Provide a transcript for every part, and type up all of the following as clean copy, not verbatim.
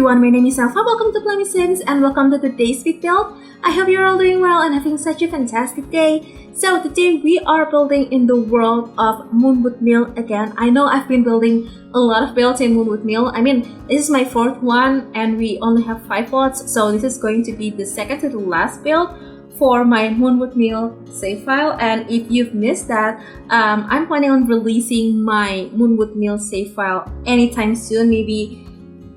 everyone, my name is Alpha. Welcome to plummysims and welcome to today's big build. I hope you're all doing well and having such a fantastic day. So today we are building in the world of Moonwood Mill again. I know I've been building a lot of builds in Moonwood Mill. I mean, this is my fourth one and we only have 5 lots, so this is going to be the second to the last build for my Moonwood Mill save file. And if you've missed that, I'm planning on releasing my Moonwood Mill save file anytime soon, maybe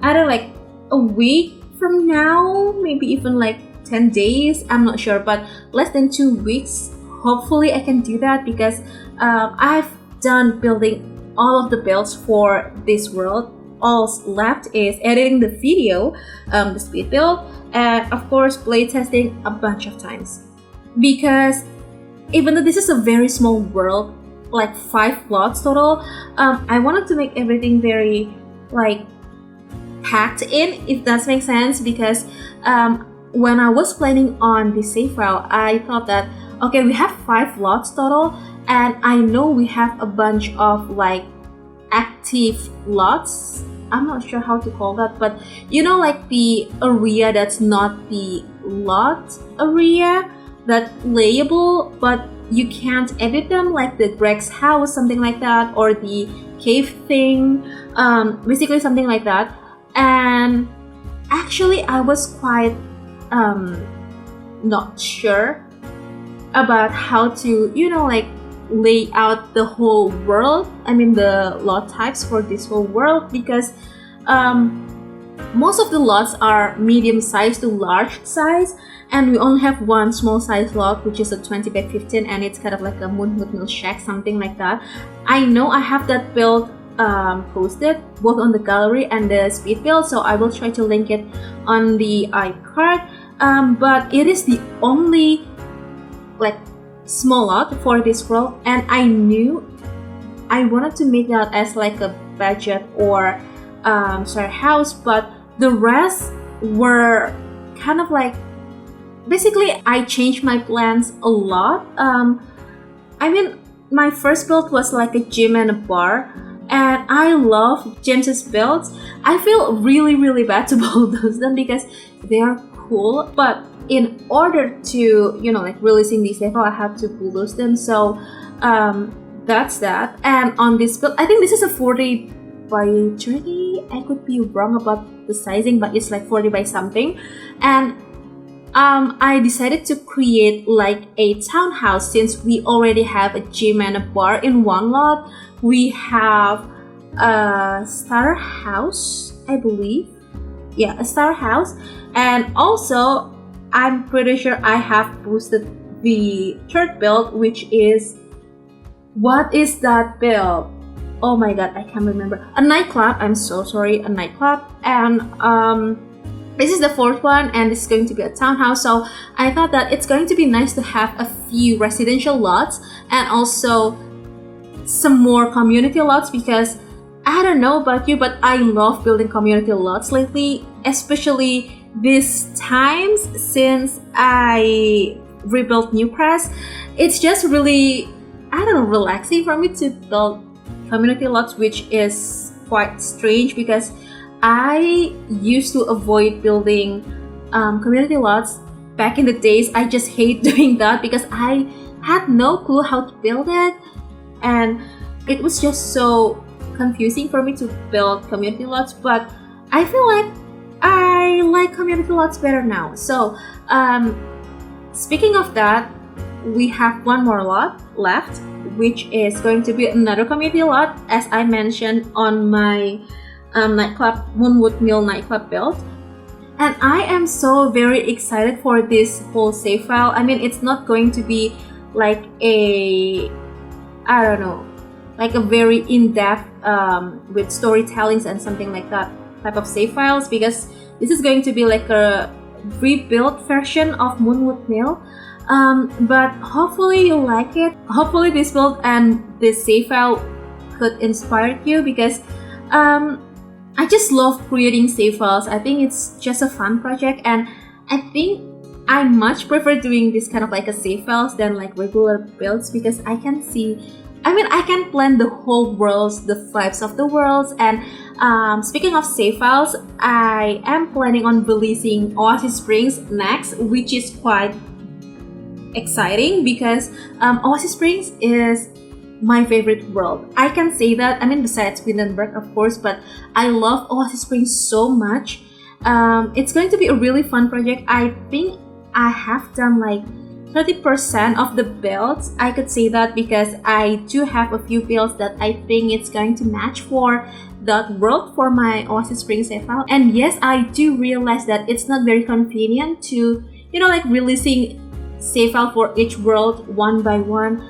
either like a week from now, maybe even like 10 days, I'm not sure, but less than 2 weeks. Hopefully I can do that because I've done building all of the builds for this world. All left is editing the video, the speed build, and of course playtesting a bunch of times. Because even though this is a very small world, like 5 lots total, I wanted to make everything very like packed in, if that makes sense. Because when I was planning on the save file, I thought that okay, we have 5 lots total, and I know we have a bunch of like active lots. I'm not sure how to call that, but you know, like the area that's not the lot area, that layable, but you can't edit them, like the Greg's house, something like that, or the cave thing, basically something like that. And actually I was quite not sure about how to, you know, like lay out the whole world, I mean the lot types for this whole world, because most of the lots are medium size to large size, and we only have one small size lot, which is a 20 by 15, and it's kind of like a Moonwood Mill shack, something like that. I know I have that build posted both on the gallery and the speed build, so I will try to link it on the iCard, but it is the only like small lot for this world, and I knew I wanted to make that as like a budget or house, but the rest were kind of like, basically I changed my plans a lot. I mean, my first build was like a gym and a bar, and I love James's builds. I feel really bad to bulldoze them because they are cool, but in order to, you know, like releasing these level, I have to bulldoze them. So that's that. And on this build, I think this is a 40 by 30. I could be wrong about the sizing, but it's like 40 by something. And I decided to create like a townhouse, since we already have a gym and a bar in one lot. We have a starter house, I believe. Yeah, a starter house. And also I'm pretty sure I have boosted the third build, which is, what is that build? Oh my god, I can't remember. A nightclub, I'm so sorry, a nightclub. And this is the fourth one, and this is going to be a townhouse. So I thought that it's going to be nice to have a few residential lots and also some more community lots, because I don't know about you, but I love building community lots lately, especially these times since I rebuilt New Press. It's just really, I don't know, relaxing for me to build community lots, which is quite strange because I used to avoid building community lots back in the days. I just hate doing that because I had no clue how to build it, and it was just so confusing for me to build community lots. But I feel like I like community lots better now. So speaking of that, we have one more lot left, which is going to be another community lot, as I mentioned on my nightclub, Moonwood Mill nightclub build. And I am so very excited for this whole save file. I mean, it's not going to be like a, I don't know, like a very in-depth with storytellings and something like that type of save files, because this is going to be like a rebuilt version of Moonwood Mill. But hopefully you like it. Hopefully this build and this save file could inspire you, because I just love creating save files. I think it's just a fun project, and I think I much prefer doing this kind of like a save files than like regular builds, because I can see I mean, I can plan the whole worlds, the vibes of the worlds. And speaking of save files, I am planning on releasing Oasis Springs next, which is quite exciting because Oasis Springs is my favorite world. I can say that. I mean, besides Windenburg, of course, but I love Oasis Springs so much. It's going to be a really fun project. I think I have done like 30% of the builds. I could say that because I do have a few builds that I think it's going to match for that world for my Oasis Springs save file. And yes, I do realize that it's not very convenient to, you know, like releasing save file for each world one by one.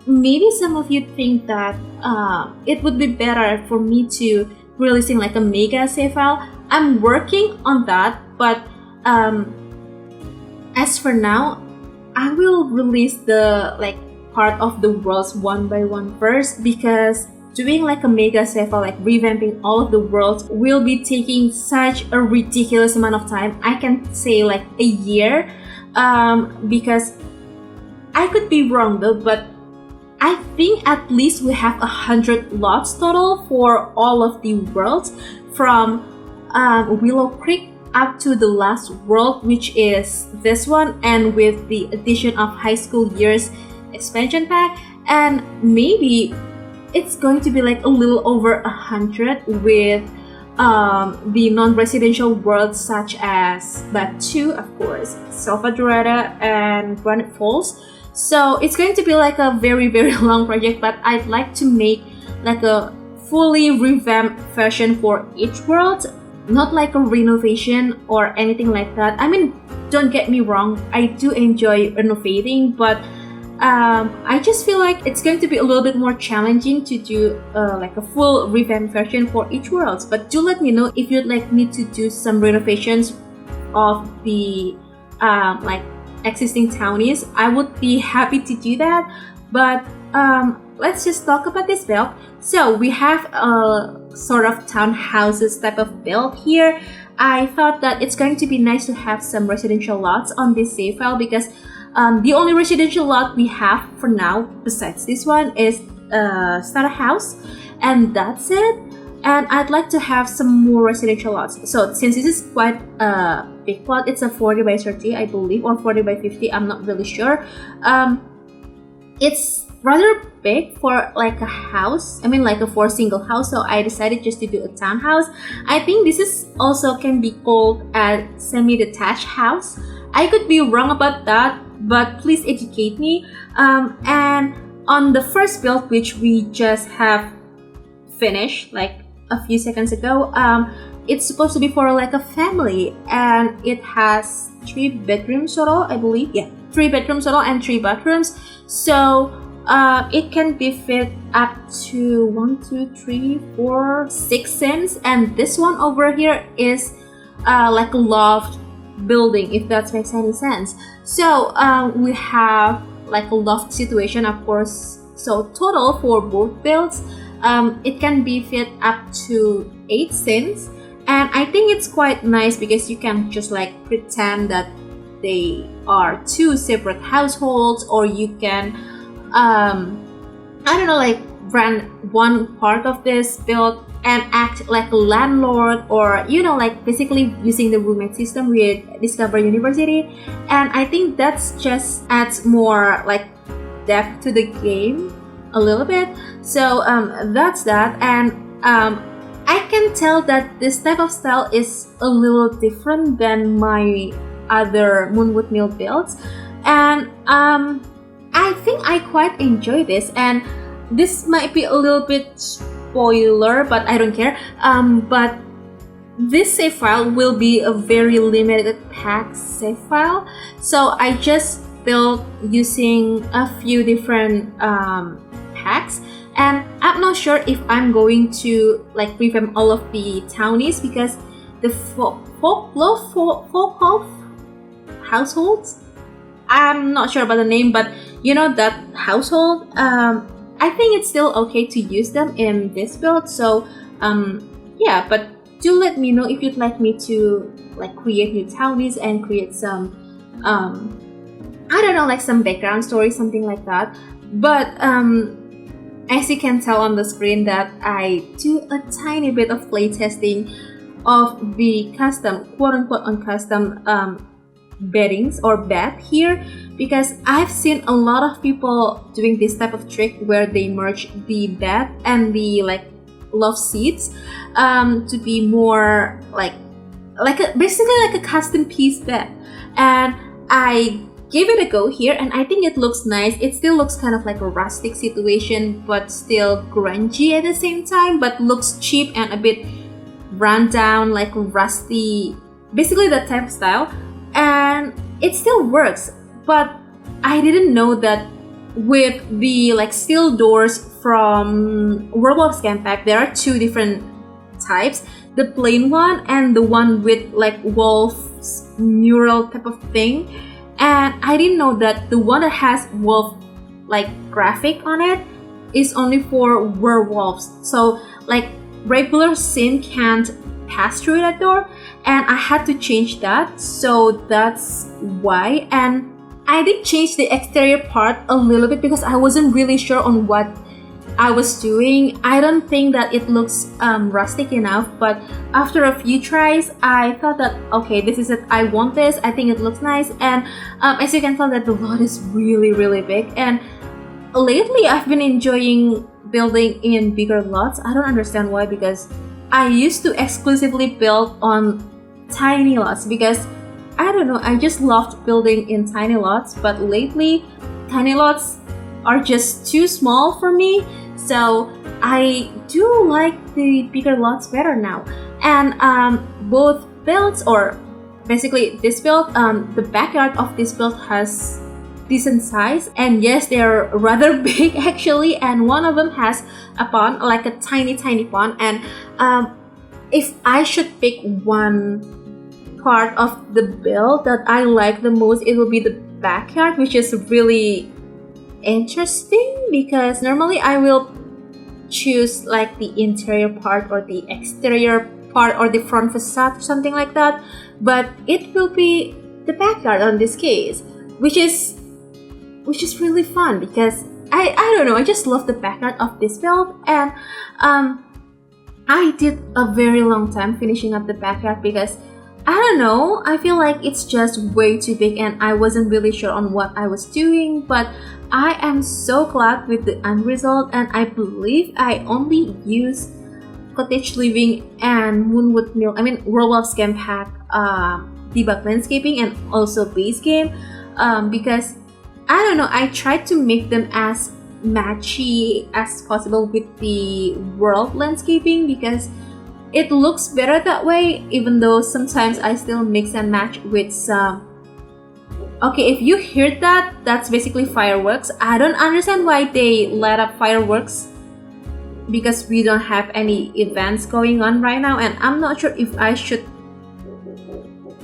Maybe some of you think that it would be better for me to releasing like a mega save file. I'm working on that, but as for now, I will release the like part of the worlds one by one first, because doing like a mega save file, like revamping all of the worlds, will be taking such a ridiculous amount of time. I can say like a year, because I could be wrong though, but I think at least we have 100 lots total for all of the worlds, from Willow Creek up to the last world, which is this one, and with the addition of High School Years expansion pack, and maybe it's going to be like a little over 100 with the non-residential worlds such as Batu, of course, Salvadorada, and Granite Falls. So it's going to be like a very long project, but I'd like to make like a fully revamped version for each world, not like a renovation or anything like that. I mean, don't get me wrong, I do enjoy renovating, but I just feel like it's going to be a little bit more challenging to do like a full revamped version for each world. But do let me know if you'd like me to do some renovations of the like existing townies. I would be happy to do that. But let's just talk about this build. So we have a sort of townhouses type of build here. I thought that it's going to be nice to have some residential lots on this save file, because the only residential lot we have for now besides this one is starter house, and that's it. And I'd like to have some more residential lots. So since this is quite a big plot, it's a 40 by 30 I believe, or 40 by 50, I'm not really sure. It's rather big for like a house, I mean like a for single house, so I decided just to do a townhouse. I think this is also can be called a semi-detached house. I could be wrong about that, but please educate me. And on the first build, which we just have finished like a few seconds ago, it's supposed to be for like a family, and it has 3 bedrooms total, I believe. Yeah, 3 bedrooms total and 3 bathrooms. So it can be fit up to 1, 2, 3, 4, 6 sims, and this one over here is like a loft building, if that makes any sense. So we have like a loft situation, of course. So total for both builds, it can be fit up to 8 sims, and I think it's quite nice because you can just like pretend that they are 2 separate households, or you can I don't know, like rent one part of this build and act like a landlord, or you know, like basically using the roommate system with Discover University. And I think that's just adds more like depth to the game a little bit. So that's that. And I can tell that this type of style is a little different than my other Moonwood Mill builds, and I think I quite enjoy this. And this might be a little bit spoiler, but I don't care. But this save file will be a very limited pack save file, so I just built using a few different packs, and I'm not sure if I'm going to like revamp all of the townies, because the folk households, I'm not sure about the name, but you know, that household, I think it's still okay to use them in this build. So yeah, but do let me know if you'd like me to like create new townies and create some I don't know, like some background story, something like that. But as you can tell on the screen that I do a tiny bit of playtesting of the custom, quote-unquote on custom beddings or bed here, because I've seen a lot of people doing this type of trick where they merge the bed and the like love seats to be more basically like a custom piece bed, and I gave it a go here and I think it looks nice. It still looks kind of like a rustic situation but still grungy at the same time, but looks cheap and a bit run down, like rusty, basically that type of style, and it still works. But I didn't know that with the like steel doors from Werewolves game pack, there are two different types, the plain one and the one with like wolf's mural type of thing. And I didn't know that the one that has wolf like graphic on it is only for werewolves, so like regular sim can't pass through that door, and I had to change that, so that's why. And I did change the exterior part a little bit because I wasn't really sure on what I was doing. I don't think that it looks rustic enough, but after a few tries I thought that okay, this is it, I want this, I think it looks nice. And as you can tell that the lot is really big, and lately I've been enjoying building in bigger lots. I don't understand why, because I used to exclusively build on tiny lots because I don't know, I just loved building in tiny lots, but lately tiny lots are just too small for me, so I do like the bigger lots better now. And both builds, or basically this build, the backyard of this build has decent size, and yes, they're rather big actually, and one of them has a pond, like a tiny pond. And if I should pick one part of the build that I like the most, it will be the backyard, which is really interesting because normally I will choose like the interior part or the exterior part or the front facade, something like that, but it will be the backyard on this case, which is really fun because I don't know, I just love the backyard of this build. And I did a very long time finishing up the backyard because I don't know, I feel like it's just way too big and I wasn't really sure on what I was doing. But I am so glad with the end result, and I believe I only used Cottage Living and Moonwood Mill, I mean Werewolves game pack, debug landscaping and also base game, because I don't know, I tried to make them as matchy as possible with the world landscaping because it looks better that way, even though sometimes I still mix and match with some. Okay, if you heard that, that's basically fireworks. I don't understand why they let up fireworks because we don't have any events going on right now, and I'm not sure if I should.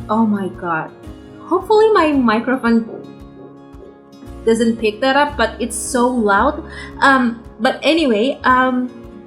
Oh my god, hopefully my microphone doesn't pick that up, but it's so loud. But anyway,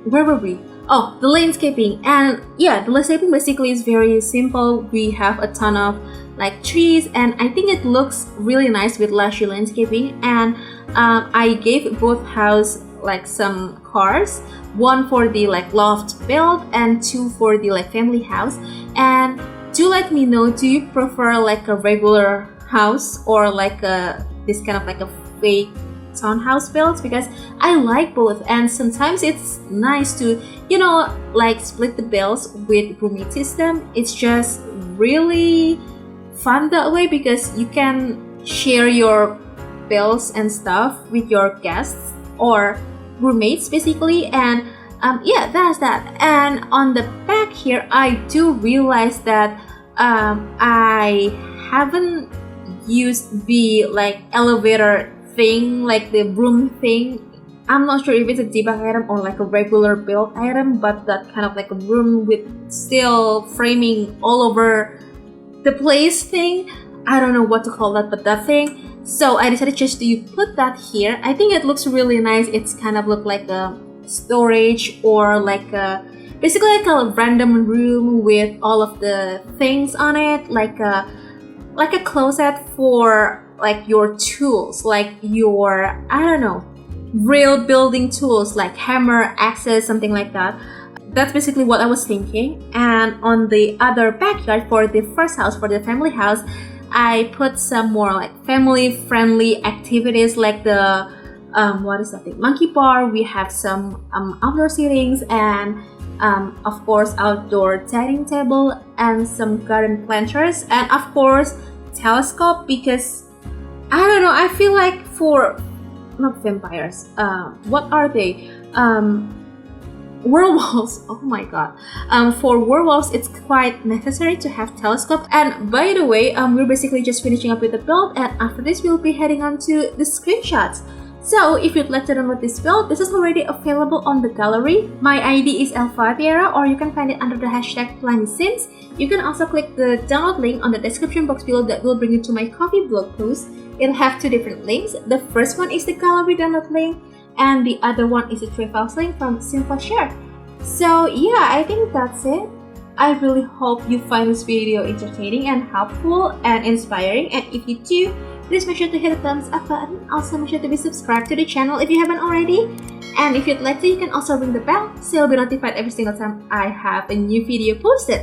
where were we? Oh, the landscaping. And yeah, the landscaping basically is very simple. We have a ton of like trees, and I think it looks really nice with lushy landscaping. And I gave both house like some cars, one for the like loft build and two for the like family house. And do let me know, do you prefer like a regular house or like this kind of like a fake townhouse builds? Because I like both, and sometimes it's nice to, you know, like split the bills with roommate system. It's just really fun that way because you can share your bills and stuff with your guests or roommates basically. And yeah, that's that. And on the back here, I do realize that I haven't used the like elevator thing, like the broom thing. I'm not sure if it's a debug item or like a regular build item, but that kind of like a room with still framing all over the place thing. I don't know what to call that, but that thing. So I decided just to put that here. I think it looks really nice. It's kind of look like a storage or like a basically like a random room with all of the things on it, like a closet for like your tools, like your, I don't know, real building tools like hammer, axes, something like that. That's basically what I was thinking. And on the other backyard for the first house, for the family house, I put some more like family friendly activities like the what is that thing? Monkey bar. We have some outdoor seatings and of course outdoor dining table and some garden planters, and of course telescope, because I don't know, I feel like for not vampires, what are they, werewolves, oh my god, for werewolves it's quite necessary to have telescope. And by the way, we're basically just finishing up with the build, and after this we'll be heading on to the screenshots. So if you'd like to download this build, this is already available on the gallery. My ID is elfathiera, or you can find it under the hashtag plummysims. You can also click the download link on the description box below that will bring you to my Ko-fi blog post. It'll have two different links. The first one is the gallery download link, and the other one is a trade files link from Simple Share. So yeah, I think that's it. I really hope you find this video entertaining and helpful and inspiring, and if you do, please make sure to hit the thumbs up button. Also make sure to be subscribed to the channel if you haven't already. And if you'd like to, you can also ring the bell so you'll be notified every single time I have a new video posted.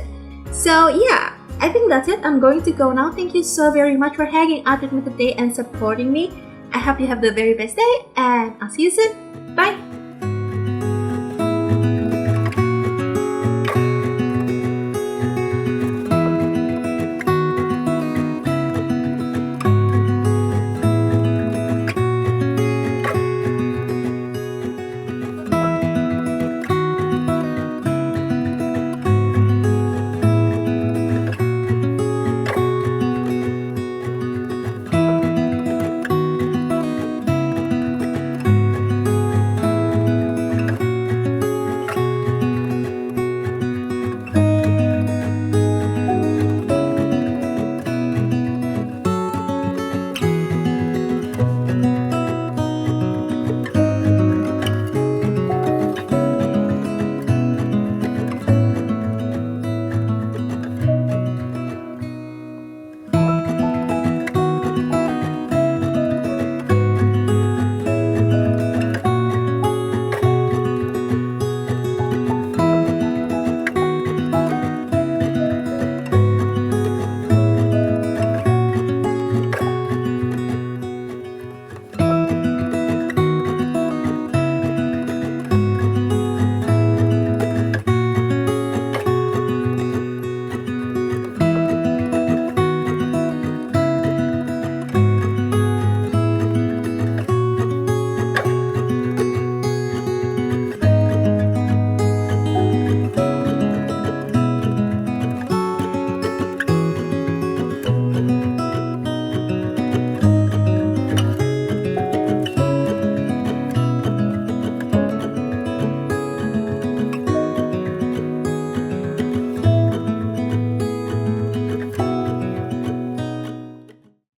So yeah, I think that's it. I'm going to go now. Thank you so very much for hanging out with me today and supporting me. I hope you have the very best day, and I'll see you soon. Bye!